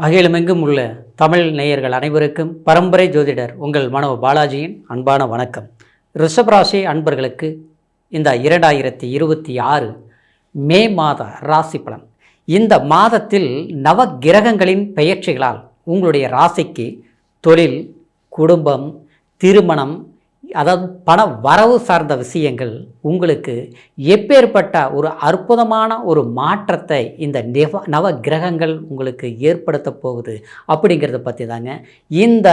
அகிலமெங்கும் உள்ள தமிழ் நேயர்கள் அனைவருக்கும் பரம்பரை ஜோதிடர் உங்கள் மனோ பாலாஜியின் அன்பான வணக்கம். ரிஷபராசி அன்பர்களுக்கு இந்த 2026 மே மாத ராசி பலன். இந்த மாதத்தில் நவ கிரகங்களின் பெயர்ச்சிகளால் உங்களுடைய ராசிக்கு தொழில், குடும்பம், திருமணம், அதாவது பண வரவு சார்ந்த விஷயங்கள் உங்களுக்கு எப்பேற்பட்ட ஒரு அற்புதமான ஒரு மாற்றத்தை இந்த நவ கிரகங்கள் உங்களுக்கு ஏற்படுத்த போகுது அப்படிங்கிறத பற்றி தாங்க இந்த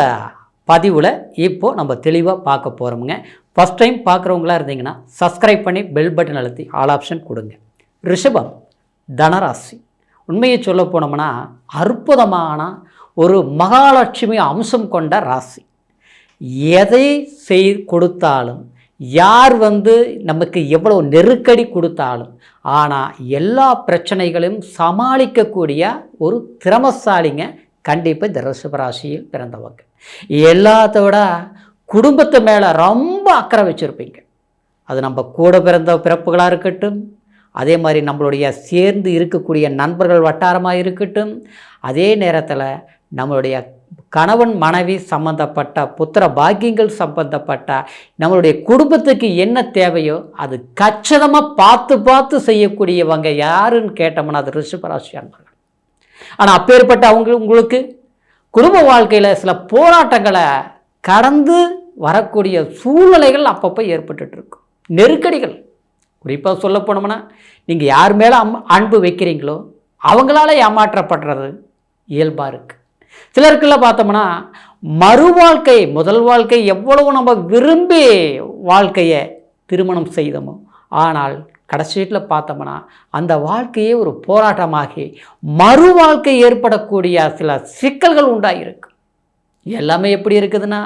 பதிவில் இப்போது நம்ம தெளிவாக பார்க்க போகிறோமுங்க. ஃபஸ்ட் டைம் பார்க்குறவங்களா இருந்தீங்கன்னா சப்ஸ்கிரைப் பண்ணி பெல் பட்டன் அழுத்தி ஆல் ஆப்ஷன் கொடுங்க. ரிஷபம் தனராசி. உண்மையை சொல்ல போனோம்னா அற்புதமான ஒரு மகாலட்சுமி அம்சம் கொண்ட ராசி. எதை கொடுத்தாலும், யார் நமக்கு எவ்வளோ நெருக்கடி கொடுத்தாலும், ஆனால் எல்லா பிரச்சனைகளையும் சமாளிக்கக்கூடிய ஒரு திறமசாலிங்க கண்டிப்பாக இந்த ரிஷபராசியில் பிறந்தவங்க. எல்லாத்தோட குடும்பத்து மேலே ரொம்ப அக்கறை வச்சுருப்பீங்க. அது நம்ம கூட பிறந்த பிறப்புகளாக இருக்கட்டும், அதே மாதிரி நம்மளுடைய சேர்ந்து இருக்கக்கூடிய நண்பர்கள் வட்டாரமாக இருக்கட்டும், அதே நேரத்தில் நம்மளுடைய கணவன் மனைவி சம்பந்தப்பட்ட புத்திர பாக்கியங்கள் சம்பந்தப்பட்ட நம்மளுடைய குடும்பத்துக்கு என்ன தேவையோ அது கச்சிதமாக பார்த்து செய்யக்கூடியவங்க யாருன்னு கேட்டோம்னா அது ரிஷபராசி அன்பர்கள். ஆனால் அப்பேற்பட்ட உங்களுக்கு குடும்ப வாழ்க்கையில் சில போராட்டங்களை கடந்து வரக்கூடிய சூழ்நிலைகள் அப்பப்போ ஏற்பட்டுட்டு இருக்கும். நெருக்கடிகள் குறிப்பாக சொல்ல போனோம்னா நீங்கள் யார் மேலே அன்பு வைக்கிறீங்களோ அவங்களால ஏமாற்றப்படுறது இயல்பாக இருக்குது. சிலருக்குள்ள பார்த்தோம்னா மறு வாழ்க்கை, முதல் வாழ்க்கை எவ்வளவு நம்ம விரும்பி வாழ்க்கையை திருமணம் செய்தோமோ, ஆனால் கடைசியில் பார்த்தோம்னா அந்த வாழ்க்கையே ஒரு போராட்டமாகி மறு வாழ்க்கை ஏற்படக்கூடிய சில சிக்கல்கள் உண்டாகிருக்கு. எல்லாமே எப்படி இருக்குதுன்னா,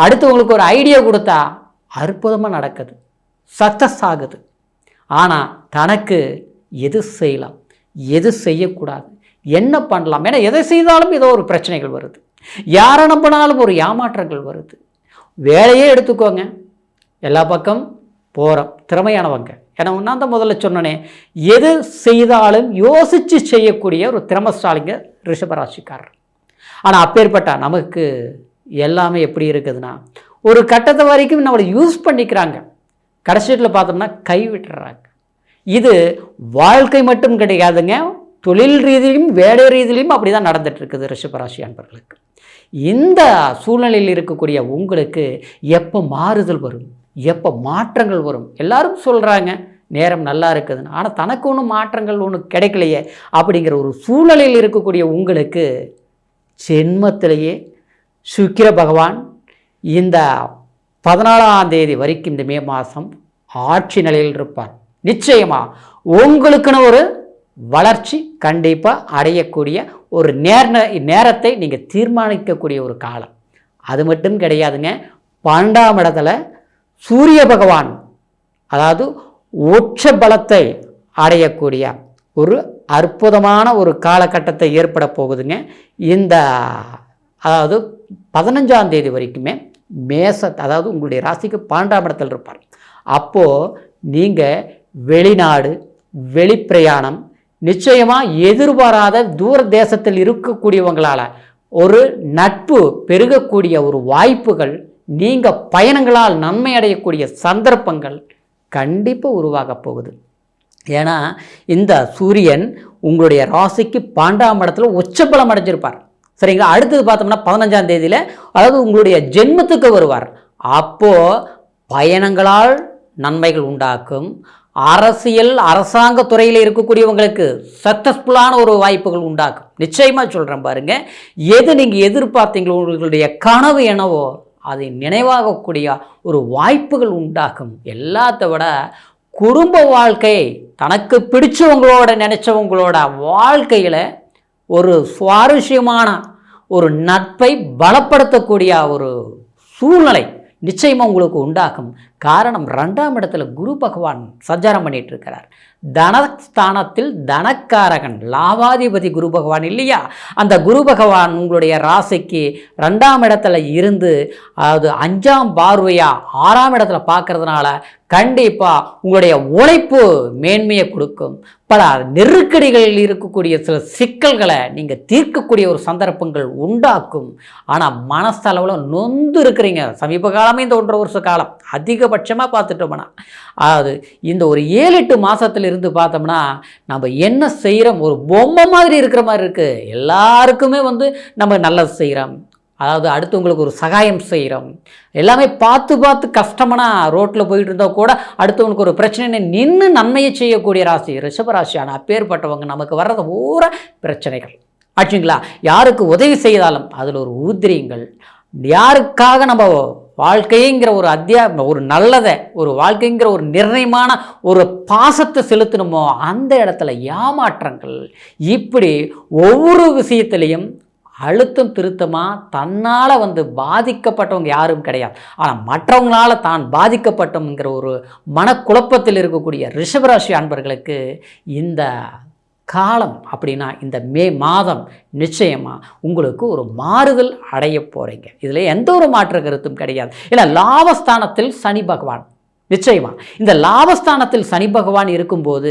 அடுத்தவங்களுக்கு ஒரு ஐடியா கொடுத்தா அற்புதமாக நடக்குது, சக்ஸஸ் ஆகுது. ஆனால் தனக்கு எது செய்யலாம், எது செய்யக்கூடாது, என்ன பண்ணலாம், ஏன்னா எதை செய்தாலும் ஏதோ ஒரு பிரச்சனைகள் வருது, யாரை நம்பினாலும் ஒரு ஏமாற்றங்கள் வருது. வேலையே எடுத்துக்கோங்க, எல்லா பக்கம் போகிறோம் திறமையானவங்க. ஏன்னா நான் தான் முதல்ல சொன்னனே, எது செய்தாலும் யோசித்து செய்யக்கூடிய ஒரு திறமசாலிங்க ரிஷபராசிக்காரர். ஆனால் அப்பேற்பட்ட நமக்கு எல்லாமே எப்படி இருக்குதுன்னா, ஒரு கட்டத்தை வரைக்கும் நம்மளை யூஸ் பண்ணிக்கிறாங்க, கடைசியில் பார்த்தோம்னா கைவிட்டுறாங்க. இது வாழ்க்கை மட்டும் கிடையாதுங்க, தொழில் ரீதியிலும் வேலை ரீதியிலும் அப்படி தான் நடந்துகிட்ருக்குது ரிஷபராசி அன்பர்களுக்கு. இந்த சூழ்நிலையில் இருக்கக்கூடிய உங்களுக்கு எப்போ மாறுதல் வரும், எப்போ மாற்றங்கள் வரும், எல்லாரும் சொல்கிறாங்க நேரம் நல்லா இருக்குதுன்னு, ஆனால் தனக்கு ஒன்றும் மாற்றங்கள் ஒன்றும் கிடைக்கலையே அப்படிங்கிற ஒரு சூழ்நிலையில் இருக்கக்கூடிய உங்களுக்கு ஜென்மத்திலேயே சுக்கிர பகவான் இந்த 14ஆம் தேதி வரைக்கும் இந்த மே மாதம் ஆட்சி நிலையில் இருப்பார். நிச்சயமாக உங்களுக்குன்னு ஒரு வளர்ச்சி கண்டிப்பாக அடையக்கூடிய ஒரு நேரத்தை நீங்கள் தீர்மானிக்கக்கூடிய ஒரு காலம். அது மட்டும் கிடையாதுங்க, 12ஆம் இடத்துல சூரிய பகவான், அதாவது உச்ச பலத்தை அடையக்கூடிய ஒரு அற்புதமான ஒரு காலகட்டத்தை ஏற்பட போகுதுங்க. இந்த அதாவது 15ஆம் தேதி வரைக்குமே அதாவது உங்களுடைய ராசிக்கு 12ஆம் இடத்தில் இருப்பார். அப்போது நீங்கள் வெளிநாடு, வெளிப்பிரயாணம், நிச்சயமாக எதிர்பாராத தூர தேசத்தில் இருக்கக்கூடியவங்களால் ஒரு நட்பு பெருகக்கூடிய ஒரு வாய்ப்புகள், நீங்கள் பயணங்களால் நன்மை அடையக்கூடிய சந்தர்ப்பங்கள் கண்டிப்பாக உருவாக போகுது. ஏன்னா இந்த சூரியன் உங்களுடைய ராசிக்கு 12ஆம் இடத்துல உச்சபலம் அடைஞ்சிருப்பார். சரிங்களா? அடுத்தது பார்த்தோம்னா 15ஆம் தேதியில் அதாவது உங்களுடைய ஜென்மத்துக்கு வருவார். அப்போது பயணங்களால் நன்மைகள் உண்டாக்கும். அரசியல், அரசாங்க துறையில் இருக்கக்கூடியவங்களுக்கு சக்ஸஸ்ஃபுல்லான ஒரு வாய்ப்புகள் உண்டாக்கும். நிச்சயமாக சொல்கிறேன் பாருங்கள், எது நீங்கள் எதிர்பார்த்தீங்களோ, உங்களுடைய கனவு என்னவோ அதை நினைவாகக்கூடிய ஒரு வாய்ப்புகள் உண்டாகும். எல்லாத்த விட குடும்ப வாழ்க்கை, தனக்கு பிடிச்சவங்களோட நினச்சவங்களோட வாழ்க்கையில் ஒரு சுவாரஸ்யமான ஒரு நட்பை பலப்படுத்தக்கூடிய ஒரு சூழ்நிலை நிச்சயமாக உங்களுக்கு உண்டாகும். காரணம், 2ஆம் இடத்துல குரு பகவான் சஞ்சாரம் பண்ணிட்டு இருக்கிறார். தனஸ்தானத்தில் தனக்காரகன், லாபாதிபதி குரு பகவான் இல்லையா? அந்த குரு பகவான் உங்களுடைய ராசிக்கு 2ஆம் இடத்துல இருந்து, அதாவது 5ஆம் பார்வையாக 6ஆம் இடத்துல பார்க்கறதுனால கண்டிப்பாக உங்களுடைய உழைப்பு மேன்மையை கொடுக்கும். பல நெருக்கடிகளில் இருக்கக்கூடிய சில சிக்கல்களை நீங்கள் தீர்க்கக்கூடிய ஒரு சந்தர்ப்பங்கள் உண்டாக்கும். ஆனால் மனசளவில் நொந்து இருக்கிறீங்க. சமீப காலமே இந்த 1.5 வருஷ காலம் அதிகபட்சமாக பார்த்துட்டோம்னா, அதாவது இந்த ஒரு 7-8 மாதத்துலேருந்து பார்த்தோம்னா நம்ம என்ன செய்கிறோம், ஒரு பொம்மை மாதிரி இருக்கிற மாதிரி இருக்குது. எல்லாருக்குமே நம்ம நல்லது செய்கிறோம், அதாவது அடுத்தவங்களுக்கு ஒரு சகாயம் செய்கிறோம், எல்லாமே பார்த்து பார்த்து கஷ்டமான ரோட்டில் போயிட்டு இருந்தால் கூட அடுத்தவங்களுக்கு ஒரு பிரச்சனை நின்று நன்மையை செய்யக்கூடிய ராசி ரிஷபராசி. ஆனால் அப்பேற்பட்டவங்க நமக்கு வர்றது பூரா பிரச்சனைகள் ஆச்சுங்களா. யாருக்கு உதவி செய்தாலும் அதில் ஒரு ஊதிரியங்கள், யாருக்காக நம்ம வாழ்க்கைங்கிற ஒரு ஒரு நல்லதை, ஒரு வாழ்க்கைங்கிற ஒரு நிர்ணயமான ஒரு பாசத்தை செலுத்தணுமோ அந்த இடத்துல ஏமாற்றங்கள். இப்படி ஒவ்வொரு விஷயத்திலையும் அழுத்தம் திருத்தமாக தன்னால் பாதிக்கப்பட்டவங்க யாரும் கிடையாது. ஆனால் மற்றவங்களால் தான் பாதிக்கப்பட்டோங்கிற ஒரு மனக்குழப்பத்தில் இருக்கக்கூடிய ரிஷபராசி அன்பர்களுக்கு இந்த காலம் அப்படின்னா இந்த மே மாதம் நிச்சயமாக உங்களுக்கு ஒரு மாறுதல் அடைய போகிறீங்க. இதில் எந்த ஒரு மாற்று கருத்தும் கிடையாது. இல்லை, லாபஸ்தானத்தில் சனி பகவான் நிச்சயமாக, இந்த லாபஸ்தானத்தில் சனி பகவான் இருக்கும்போது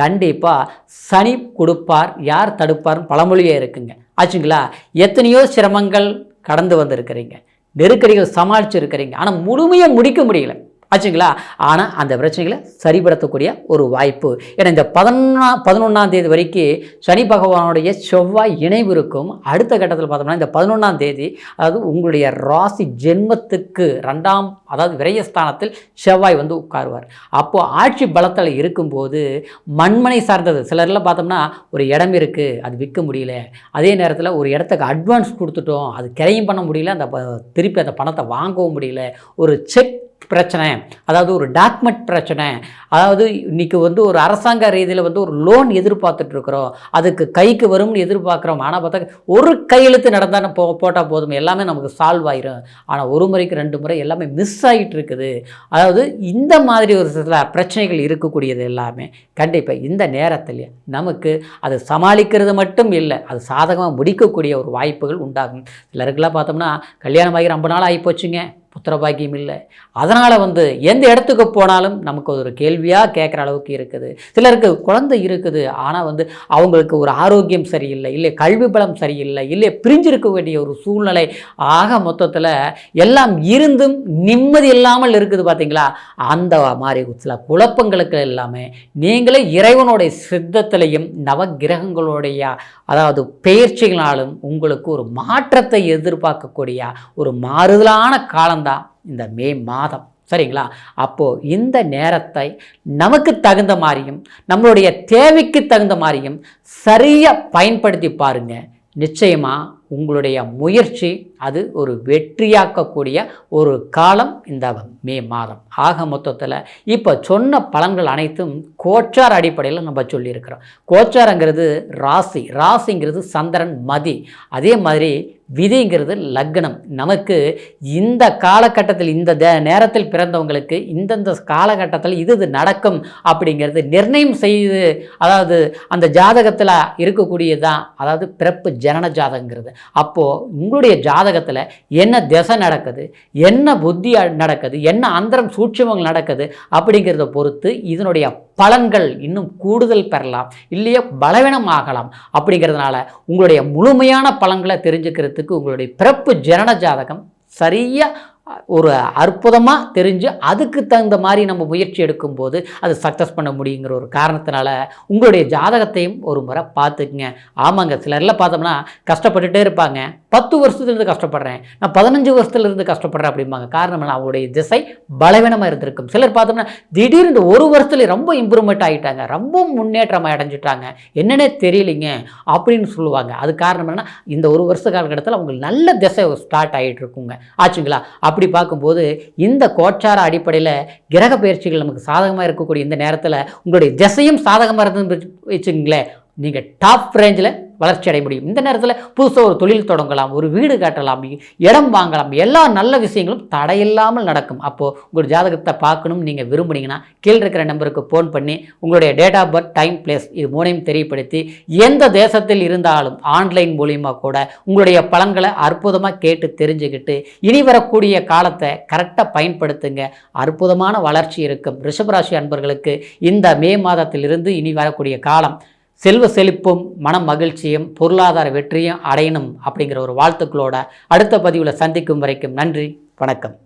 கண்டிப்பாக சனி கொடுப்பார், யார் தடுப்பார்னு பழமொழியே இருக்குங்க ஆச்சுங்களா. எத்தனையோ சிரமங்கள் கடந்து வந்திருக்கிறீங்க, நெருக்கடிகள் சமாளிச்சிருக்கிறீங்க, ஆனால் முழுமையாக முடிக்க முடியல ஆச்சுங்களா. ஆனால் அந்த பிரச்சனைகளை சரிபடுத்தக்கூடிய ஒரு வாய்ப்பு. ஏன்னா இந்த 11ஆம் தேதி வரைக்கும் சனி பகவானுடைய செவ்வாய் இணைவு இருக்கும். அடுத்த கட்டத்தில் பார்த்தோம்னா இந்த 11ஆம் தேதி, அதாவது உங்களுடைய ராசி ஜென்மத்துக்கு 2ஆம், அதாவது விரயஸ்தானத்தில் செவ்வாய் உட்காருவார். அப்போது ஆட்சி பலத்தில் இருக்கும்போது மண்மனை சார்ந்தது சிலர்லாம் பார்த்தோம்னா ஒரு இடம் இருக்குது, அது விற்க முடியல, அதே நேரத்தில் ஒரு இடத்துக்கு அட்வான்ஸ் கொடுத்துட்டோம், அது கிரையும் பண்ண முடியல, திருப்பி அந்த பணத்தை வாங்கவும் முடியல, ஒரு செக் பிரச்சனை, அதாவது ஒரு டாக்குமெண்ட் பிரச்சனை, அதாவது இன்றைக்கி ஒரு அரசாங்க ரீதியில் ஒரு லோன் எதிர்பார்த்துட்ருக்குறோம், அதுக்கு கைக்கு வரும்னு எதிர்பார்க்குறோம். ஆனால் பார்த்தா ஒரு கையெழுத்து நடந்தால் போட்டால் போதும், எல்லாமே நமக்கு சால்வ் ஆயிரும். ஆனால் ஒரு முறைக்கு 2 முறை எல்லாமே மிஸ் ஆகிட்டு இருக்குது. அதாவது இந்த மாதிரி ஒரு சில பிரச்சனைகள் இருக்கக்கூடியது எல்லாமே கண்டிப்பாக இந்த நேரத்தில் நமக்கு அது சமாளிக்கிறது மட்டும் இல்லை, அது சாதகமாக முடிக்கக்கூடிய ஒரு வாய்ப்புகள் உண்டாகும். சிலருக்கெல்லாம் பார்த்தோம்னா கல்யாணம் ஆகி ரொம்ப நாள் ஆகி போச்சுங்க, புத்திரபாக்கியம் இல்லை, அதனால் எந்த இடத்துக்கு போனாலும் நமக்கு ஒரு கேள்வியாக கேட்குற அளவுக்கு இருக்குது. சிலருக்கு குழந்தை இருக்குது, ஆனால் அவங்களுக்கு ஒரு ஆரோக்கியம் சரியில்லை, இல்லை கல்வி பலம் சரியில்லை, இல்லை பிரிஞ்சிருக்க வேண்டிய ஒரு சூழ்நிலை. ஆக மொத்தத்தில் எல்லாம் இருந்தும் நிம்மதி இல்லாமல் இருக்குது பார்த்தீங்களா. அந்த மாதிரி சில குழப்பங்களுக்கு எல்லாமே நீங்களே இறைவனுடைய சித்தத்திலையும் நவகிரகங்களுடைய அதாவது பெயர்ச்சிகளாலும் உங்களுக்கு ஒரு மாற்றத்தை எதிர்பார்க்கக்கூடிய ஒரு மாறுதலான காலம்தான் இந்த மே மாதம், சரிங்களா. அப்போது இந்த நேரத்தை நமக்கு தகுந்த மாதிரியும் நம்மளுடைய தேவைக்கு தகுந்த மாதிரியும் சரியாக பயன்படுத்தி பாருங்கள். நிச்சயமாக உங்களுடைய முயற்சி அது ஒரு வெற்றியாக்கக்கூடிய ஒரு காலம் இந்த மே மாதம். ஆக மொத்தத்தில் இப்போ சொன்ன பலன்கள் அனைத்தும் கோச்சார் அடிப்படையில் நம்ம சொல்லியிருக்கிறோம். கோச்சாரங்கிறது ராசிங்கிறது சந்திரன் மதி, அதே மாதிரி விதிங்கிறது லக்னம். நமக்கு இந்த காலகட்டத்தில் இந்த நேரத்தில் பிறந்தவங்களுக்கு இந்தந்த காலகட்டத்தில் இது நடக்கும் அப்படிங்கிறது நிர்ணயம் செய்து, அதாவது அந்த ஜாதகத்தில் இருக்கக்கூடியதான், அதாவது பிறப்பு ஜனன ஜாதகங்கிறது. அப்போது உங்களுடைய ஜாதகத்தில் என்ன திசை நடக்குது, என்ன புத்தி நடக்குது, என்ன அந்தரம் சூட்சமங்கள் நடக்குது அப்படிங்கிறத பொறுத்து இதனுடைய பலன்கள் இன்னும் கூடுதல் பெறலாம், இல்லையோ பலவீனம் ஆகலாம். அப்படிங்கிறதுனால உங்களுடைய முழுமையான பலன்களை தெரிஞ்சுக்கிறதுக்கு உங்களுடைய பிறப்பு ஜனன ஜாதகம் சரியாக ஒரு அற்புதமாக தெரிஞ்சு அதுக்கு தகுந்த மாதிரி நம்ம முயற்சி எடுக்கும்போது அது சக்ஸஸ் பண்ண முடியுங்கிற ஒரு காரணத்தினால உங்களுடைய ஜாதகத்தையும் ஒரு முறை பார்த்துக்குங்க. ஆமாங்க, சிலர்லாம் பார்த்தோம்னா கஷ்டப்பட்டுட்டே இருப்பாங்க, 10 வருஷத்துலேருந்து கஷ்டப்படுறேன், நான் 15 வருஷத்துலேருந்து கஷ்டப்படுறேன் அப்படிம்பாங்க. காரணம் என்ன, அவங்களுடைய திசை பலவீனமாக இருந்திருக்கும். சிலர் பார்த்தோம்னா திடீர்னு 1 வருஷத்துல ரொம்ப இம்ப்ரூவ்மெண்ட் ஆகிட்டாங்க, ரொம்ப முன்னேற்றமாக அடைஞ்சிட்டாங்க, என்னன்னே தெரியலிங்க அப்படின்னு சொல்லுவாங்க. அது காரணம் என்னன்னா இந்த 1 வருஷ காலகட்டத்தில் அவங்களுக்கு நல்ல திசை ஸ்டார்ட் ஆகிட்டு இருக்குங்க ஆச்சுங்களா. அப்படி பார்க்கும்போது இந்த கோச்சார அடிப்படையில் கிரக பயிற்சிகள் நமக்கு சாதகமாக இருக்கக்கூடிய இந்த நேரத்தில் உங்களுடைய திசையும் சாதகமாக இருந்ததுன்னு வச்சுங்களேன், நீங்கள் டாப் ரேஞ்சில் வளர்ச்சி அடைய முடியும். இந்த நேரத்தில் புதுசாக ஒரு தொழில் தொடங்கலாம், ஒரு வீடு கட்டலாம், இடம் வாங்கலாம், எல்லா நல்ல விஷயங்களும் தடையில்லாமல் நடக்கும். அப்போது உங்கள் ஜாதகத்தை பார்க்கணும் நீங்கள் விரும்புனீங்கன்னா கீழே இருக்கிற நம்பருக்கு ஃபோன் பண்ணி உங்களுடைய date of birth, time, place இது மூணையும் தெரியப்படுத்தி எந்த தேசத்தில் இருந்தாலும் ஆன்லைன் மூலியமாக கூட உங்களுடைய பலன்களை அற்புதமாக கேட்டு தெரிஞ்சுக்கிட்டு இனி வரக்கூடிய காலத்தை கரெக்டாக பயன்படுத்துங்க. அற்புதமான வளர்ச்சி இருக்கும். ரிஷபராசி அன்பர்களுக்கு இந்த மே மாதத்திலிருந்து இனி வரக்கூடிய காலம் செல்வ செழிப்பும் மன மகிழ்ச்சியும் பொருளாதார வெற்றியும் அடையணும் அப்படிங்கிற ஒரு வாழ்த்துக்களோட அடுத்த பதிவில் சந்திக்கும் வரைக்கும் நன்றி, வணக்கம்.